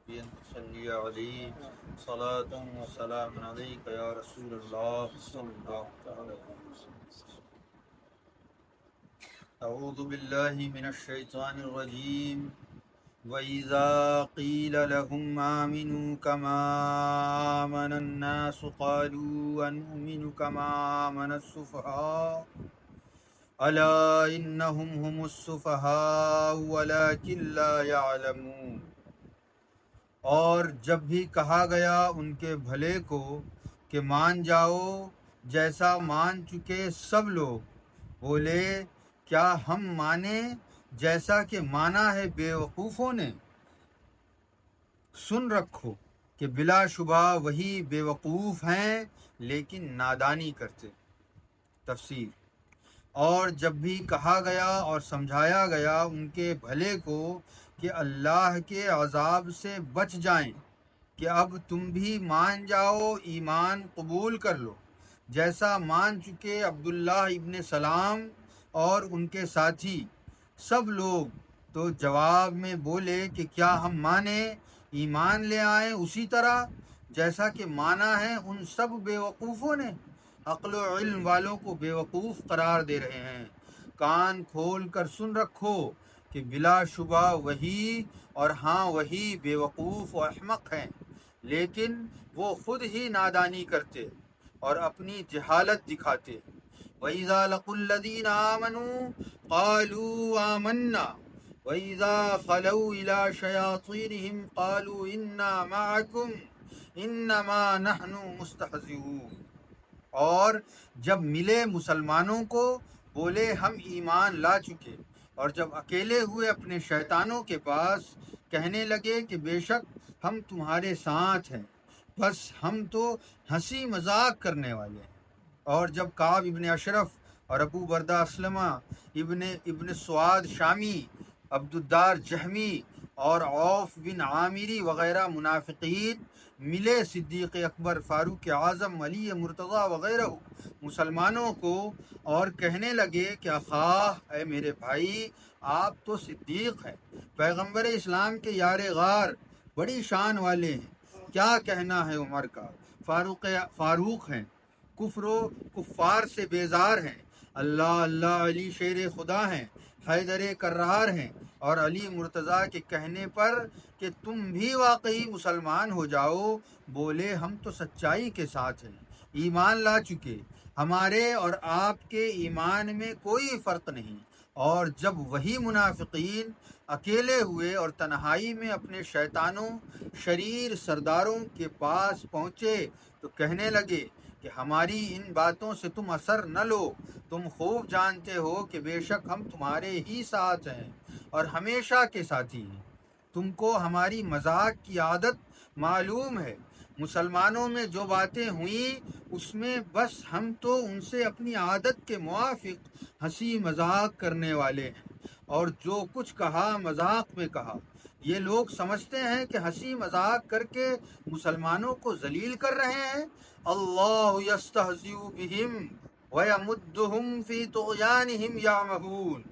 بأن تصلي عليه صلاة وسلام عليك يا رسول الله صلى الله عليه وسلم. أعوذ بالله من الشيطان الرجيم. وَإِذَا قِيلَ لَهُمْ آمِنُوا كَمَا آمَنَ النَّاسُ قَالُوا أَنُؤْمِنُ كَمَا آمَنَ السُّفَهَاءُ أَلَا إِنَّهُمْ هُمُ السُّفَهَاءُ وَلَكِنْ لَا يَعْلَمُونَ۔ اور جب بھی کہا گیا ان کے بھلے کو کہ مان جاؤ جیسا مان چکے سب لوگ، بولے کیا ہم مانیں جیسا کہ مانا ہے بے وقوفوں نے؟ سن رکھو کہ بلا شبہ وہی بے وقوف ہیں لیکن نادانی کرتے۔ تفسیر: اور جب بھی کہا گیا اور سمجھایا گیا ان کے بھلے کو کہ اللہ کے عذاب سے بچ جائیں کہ اب تم بھی مان جاؤ، ایمان قبول کر لو جیسا مان چکے عبداللہ ابن سلام اور ان کے ساتھی سب لوگ، تو جواب میں بولے کہ کیا ہم مانیں، ایمان لے آئیں اسی طرح جیسا کہ مانا ہے ان سب بے وقوفوں نے۔ عقل و علم والوں کو بے وقوف قرار دے رہے ہیں۔ کان کھول کر سن رکھو کہ بلا شبہ وہی، اور ہاں وہی بے وقوف و احمق ہیں، لیکن وہ خود ہی نادانی کرتے اور اپنی جہالت دکھاتے۔ وَإِذَا لَقُوا الَّذِينَ آمَنُوا قَالُوا آمَنَّا وَإِذَا خَلَوْا إِلَى شَيَاطِينِهِمْ قَالُوا إِنَّا مَعَكُمْ إِنَّمَا نَحْنُ مُسْتَهْزِئُونَ۔ اور جب ملے مسلمانوں کو بولے ہم ایمان لا چکے، اور جب اکیلے ہوئے اپنے شیطانوں کے پاس کہنے لگے کہ بے شک ہم تمہارے ساتھ ہیں، بس ہم تو ہنسی مذاق کرنے والے ہیں۔ اور جب کعب ابن اشرف اور ابو بردہ اسلمہ ابن سعاد شامی، عبدالدار جہمی اور عوف بن عامری وغیرہ منافقین ملے صدیق اکبر، فاروق اعظم، علی مرتضیٰ وغیرہ مسلمانوں کو اور کہنے لگے کہ اخواہ، اے میرے بھائی، آپ تو صدیق ہیں، پیغمبر اسلام کے یار غار، بڑی شان والے ہیں، کیا کہنا ہے عمر کا، فاروق ہیں، کفر و کفار سے بیزار ہیں، اللہ اللہ علی شیر خدا ہیں، حیدر کرار ہیں، اور علی مرتضیٰ کے کہنے پر کہ تم بھی واقعی مسلمان ہو جاؤ، بولے ہم تو سچائی کے ساتھ ہیں، ایمان لا چکے، ہمارے اور آپ کے ایمان میں کوئی فرق نہیں۔ اور جب وہی منافقین اکیلے ہوئے اور تنہائی میں اپنے شیطانوں شریر سرداروں کے پاس پہنچے تو کہنے لگے کہ ہماری ان باتوں سے تم اثر نہ لو، تم خوب جانتے ہو کہ بے شک ہم تمہارے ہی ساتھ ہیں اور ہمیشہ کے ساتھی ہیں، تم کو ہماری مذاق کی عادت معلوم ہے، مسلمانوں میں جو باتیں ہوئیں اس میں بس ہم تو ان سے اپنی عادت کے موافق ہنسی مذاق کرنے والے ہیں، اور جو کچھ کہا مذاق میں کہا۔ یہ لوگ سمجھتے ہیں کہ ہنسی مذاق کر کے مسلمانوں کو ذلیل کر رہے ہیں۔ اللہ یستہزئ بہم ویمدہم فی طغیانہم یعمہون۔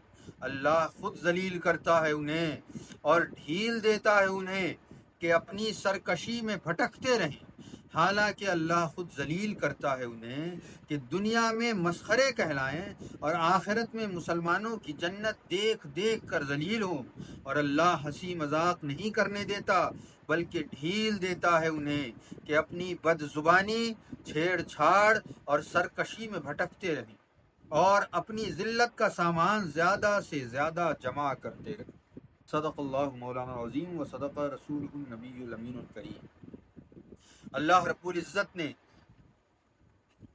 اللہ خود ذلیل کرتا ہے انہیں اور ڈھیل دیتا ہے انہیں کہ اپنی سرکشی میں بھٹکتے رہیں، حالانکہ اللہ خود ذلیل کرتا ہے انہیں کہ دنیا میں مسخرے کہلائیں اور آخرت میں مسلمانوں کی جنت دیکھ دیکھ کر ذلیل ہوں۔ اور اللہ ہنسی مذاق نہیں کرنے دیتا بلکہ ڈھیل دیتا ہے انہیں کہ اپنی بد زبانی، چھیڑ چھاڑ اور سرکشی میں بھٹکتے رہیں اور اپنی ذلت کا سامان زیادہ سے زیادہ جمع کرتے رہیں۔ صدق اللہ مولانا العظیم و صدق رسول النبی الامین الکریم۔ اللہ رب العزت نے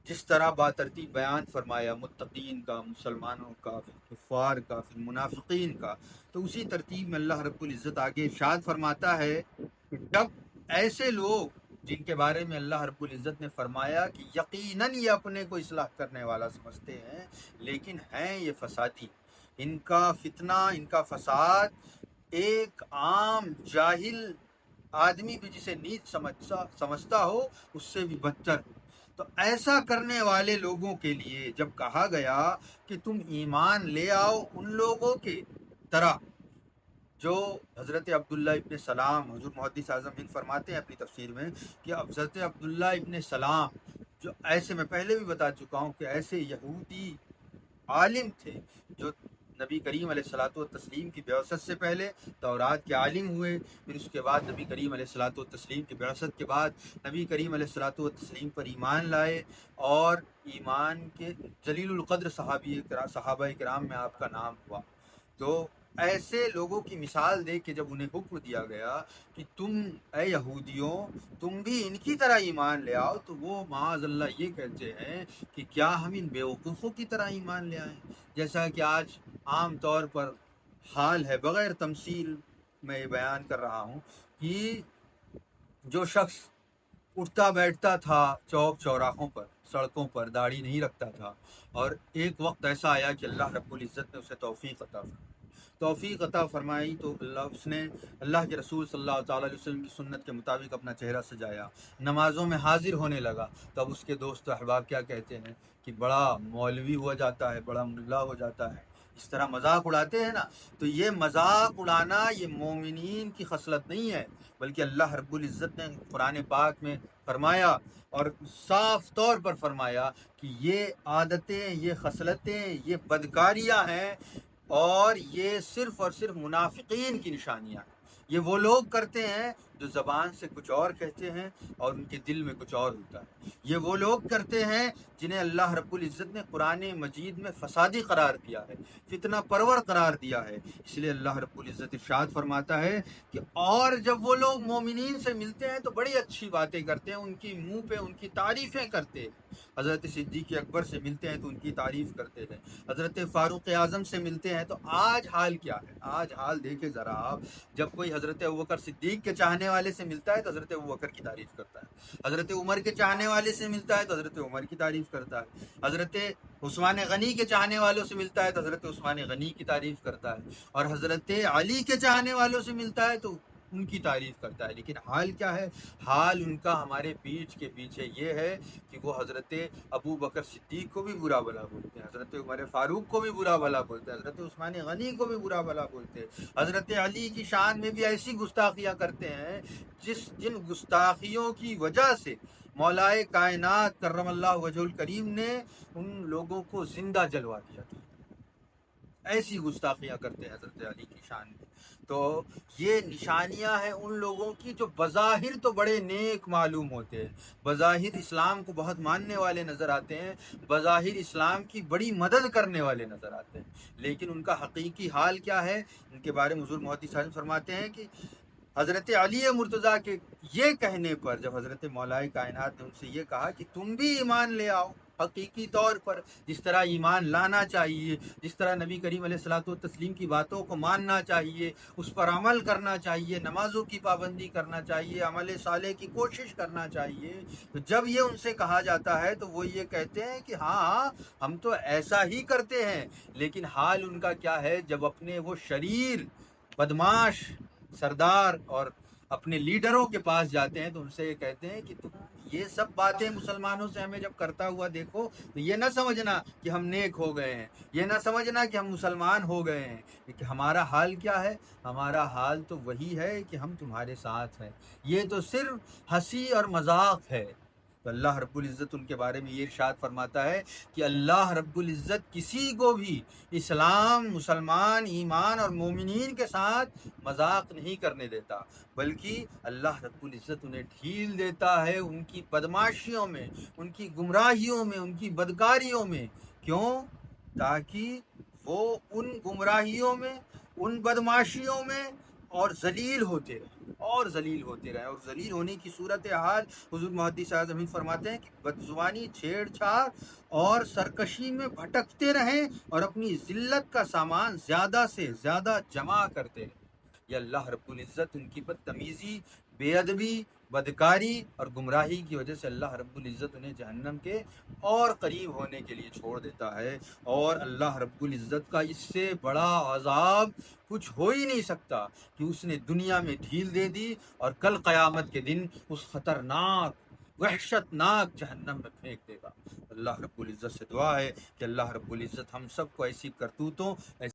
جس طرح باترتیب بیان فرمایا متقین کا، مسلمانوں کا، پھر کفار کا، پھر منافقین کا، تو اسی ترتیب میں اللہ رب العزت آگے ارشاد فرماتا ہے کہ جب ایسے لوگ جن کے بارے میں اللہ رب العزت نے فرمایا کہ یقیناً یہ اپنے کو اصلاح کرنے والا سمجھتے ہیں لیکن ہیں یہ فسادی، ان کا فتنہ، ان کا فساد ایک عام جاہل آدمی بھی جسے نیچ سمجھتا ہو اس سے بھی بدتر ہو۔ تو ایسا کرنے والے لوگوں کے لیے جب کہا گیا کہ تم ایمان لے آؤ ان لوگوں کے طرح جو حضرت عبداللہ ابن سلام، حضور محدث اعظم ہند فرماتے ہیں اپنی تفسیر میں کہ حضرت عبداللہ ابن سلام جو ایسے، میں پہلے بھی بتا چکا ہوں کہ ایسے یہودی عالم تھے جو نبی کریم علیہ الصلاۃ والتسلیم کی بعثت سے پہلے تورات کے عالم ہوئے، پھر اس کے بعد نبی کریم علیہ الصلاۃ والتسلیم کی بعثت کے بعد نبی کریم علیہ الصلاۃ والتسلیم پر ایمان لائے، اور ایمان کے جلیل القدر صحابہ کرام میں آپ کا نام ہوا۔ تو ایسے لوگوں کی مثال دے کے جب انہیں حکم دیا گیا کہ تم اے یہودیوں تم بھی ان کی طرح ایمان لے آؤ، تو وہ معاذ اللہ یہ کہتے ہیں کہ کیا ہم ان بیوقوفوں کی طرح ایمان لے آئیں؟ جیسا کہ آج عام طور پر حال ہے، بغیر تمثیل میں یہ بیان کر رہا ہوں کہ جو شخص اٹھتا بیٹھتا تھا چوک چوراہوں پر، سڑکوں پر، داڑھی نہیں رکھتا تھا، اور ایک وقت ایسا آیا کہ اللہ رب العزت نے اسے توفیق عطا فرمائی، تو اس نے اللہ کے رسول صلی اللہ تعالیٰ علیہ وسلم کی سنت کے مطابق اپنا چہرہ سجایا، نمازوں میں حاضر ہونے لگا، تب اس کے دوست و احباب کیا کہتے ہیں کہ بڑا مولوی ہو جاتا ہے، بڑا ملا ہو جاتا ہے، اس طرح مذاق اڑاتے ہیں نا۔ تو یہ مذاق اڑانا یہ مومنین کی خصلت نہیں ہے، بلکہ اللہ رب العزت نے قرآن پاک میں فرمایا اور صاف طور پر فرمایا کہ یہ عادتیں، یہ خصلتیں، یہ بدکاریاں ہیں، اور یہ صرف اور صرف منافقین کی نشانیاں ہیں۔ یہ وہ لوگ کرتے ہیں جو زبان سے کچھ اور کہتے ہیں اور ان کے دل میں کچھ اور ہوتا ہے۔ یہ وہ لوگ کرتے ہیں جنہیں اللہ رب العزت نے قرآن مجید میں فسادی قرار دیا ہے، فتنہ پرور قرار دیا ہے۔ اس لیے اللہ رب العزت ارشاد فرماتا ہے کہ اور جب وہ لوگ مومنین سے ملتے ہیں تو بڑی اچھی باتیں کرتے ہیں، ان کی منہ پہ ان کی تعریفیں کرتے ہیں۔ حضرت صدیق اکبر سے ملتے ہیں تو ان کی تعریف کرتے ہیں، حضرت فاروق اعظم سے ملتے ہیں تو آج حال کیا ہے؟ آج حال دیکھیں ذرا آپ، جب کوئی حضرت ابوبکر صدیق کے چاہنے والے سے ملتا ہے تو حضرت ابوبکر کی تعریف کرتا ہے، حضرت عمر کے چاہنے والے سے ملتا ہے تو حضرت عمر کی تعریف کرتا ہے، حضرت عثمان غنی کے چاہنے والوں سے ملتا ہے تو حضرت عثمان غنی کی تعریف کرتا ہے، اور حضرت علی کے چاہنے والوں سے ملتا ہے تو ان کی تعریف کرتا ہے۔ لیکن حال کیا ہے؟ حال ان کا ہمارے پیٹھ کے پیچھے یہ ہے کہ وہ حضرت ابو بکر صدیق کو بھی برا بھلا بولتے ہیں، حضرت عمر فاروق کو بھی برا بھلا بولتے ہیں، حضرت عثمان غنی کو بھی برا بھلا بولتے ہیں، حضرت علی کی شان میں بھی ایسی گستاخیاں کرتے ہیں جن گستاخیوں کی وجہ سے مولائے کائنات کرم اللہ وجہ الکریم نے ان لوگوں کو زندہ جلوا دیا تھا۔ ایسی گستاخیاں کرتے ہیں حضرت علی کی شان میں۔ تو یہ نشانیاں ہیں ان لوگوں کی جو بظاہر تو بڑے نیک معلوم ہوتے ہیں، بظاہر اسلام کو بہت ماننے والے نظر آتے ہیں، بظاہر اسلام کی بڑی مدد کرنے والے نظر آتے ہیں، لیکن ان کا حقیقی حال کیا ہے؟ ان کے بارے میں حضور محدث صاحب فرماتے ہیں کہ حضرت علی مرتضیٰ کے یہ کہنے پر جب حضرت مولائے کائنات نے ان سے یہ کہا کہ تم بھی ایمان لے آؤ، حقیقی طور پر جس طرح ایمان لانا چاہیے، جس طرح نبی کریم علیہ الصلاۃ والتسلیم کی باتوں کو ماننا چاہیے، اس پر عمل کرنا چاہیے، نمازوں کی پابندی کرنا چاہیے، عمل صالح کی کوشش کرنا چاہیے، تو جب یہ ان سے کہا جاتا ہے تو وہ یہ کہتے ہیں کہ ہاں ہم تو ایسا ہی کرتے ہیں، لیکن حال ان کا کیا ہے؟ جب اپنے وہ شریر بدماش سردار اور اپنے لیڈروں کے پاس جاتے ہیں تو ان سے یہ کہتے ہیں کہ تم یہ سب باتیں مسلمانوں سے ہمیں جب کرتا ہوا دیکھو تو یہ نہ سمجھنا کہ ہم نیک ہو گئے ہیں، یہ نہ سمجھنا کہ ہم مسلمان ہو گئے ہیں، کہ ہمارا حال کیا ہے؟ ہمارا حال تو وہی ہے کہ ہم تمہارے ساتھ ہیں، یہ تو صرف ہنسی اور مذاق ہے۔ تو اللہ رب العزت ان کے بارے میں یہ ارشاد فرماتا ہے کہ اللہ رب العزت کسی کو بھی اسلام، مسلمان، ایمان اور مومنین کے ساتھ مذاق نہیں کرنے دیتا، بلکہ اللہ رب العزت انہیں ڈھیل دیتا ہے ان کی بدماشیوں میں، ان کی گمراہیوں میں، ان کی بدکاریوں میں۔ کیوں؟ تاکہ وہ ان گمراہیوں میں، ان بدماشیوں میں اور ذلیل ہوتے رہیں، اور ذلیل ہوتے رہیں، اور ذلیل ہونے کی صورتحال حضور محدث اعظم فرماتے ہیں کہ بدزبانی، چھیڑ چھاڑ اور سرکشی میں بھٹکتے رہیں اور اپنی ذلت کا سامان زیادہ سے زیادہ جمع کرتے رہیں۔ یہ اللہ رب العزت ان کی بدتمیزی، بے ادبی، بدکاری اور گمراہی کی وجہ سے اللہ رب العزت انہیں جہنم کے اور قریب ہونے کے لیے چھوڑ دیتا ہے، اور اللہ رب العزت کا اس سے بڑا عذاب کچھ ہو ہی نہیں سکتا کہ اس نے دنیا میں ڈھیل دے دی اور کل قیامت کے دن اس خطرناک وحشت ناک جہنم میں پھینک دے گا۔ اللہ رب العزت سے دعا ہے کہ اللہ رب العزت ہم سب کو ایسی کرتوتوں